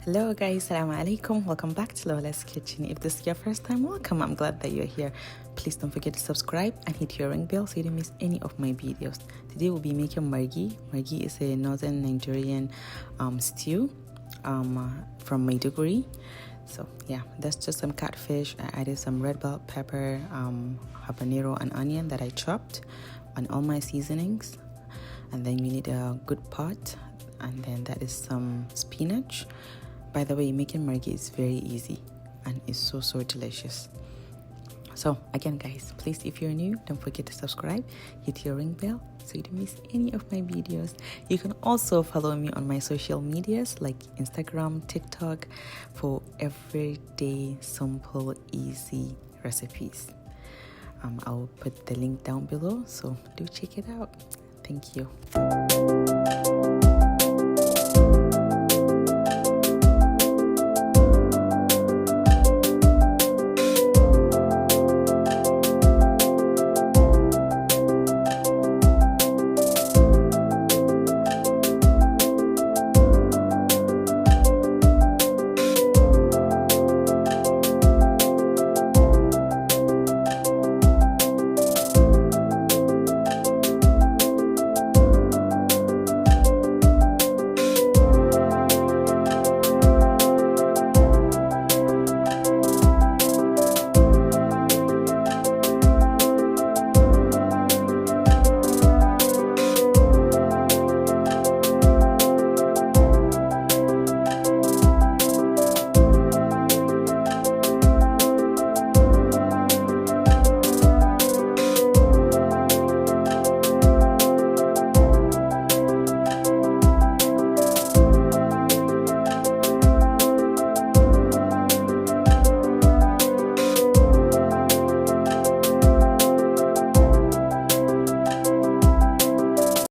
Hello guys, Assalamu alaikum. Welcome back to Lola's Kitchen. If this is your first time, welcome. I'm glad that you're here. Please don't forget to subscribe and hit your ring bell so you don't miss any of my videos. Today we'll be making Margi. Margi is a northern Nigerian stew from Maiduguri. So yeah, that's just some catfish. I added some red bell pepper, habanero and onion that I chopped, and all my seasonings. And then you need a good pot, and then that is some spinach. By the way, making margi is very easy and it's so delicious. So again guys, please, if you're new, don't forget to subscribe, hit your ring bell so you don't miss any of my videos. You can also follow me on my social medias like Instagram, TikTok for everyday simple easy recipes. I'll put the link down below, so do check it out. Thank you.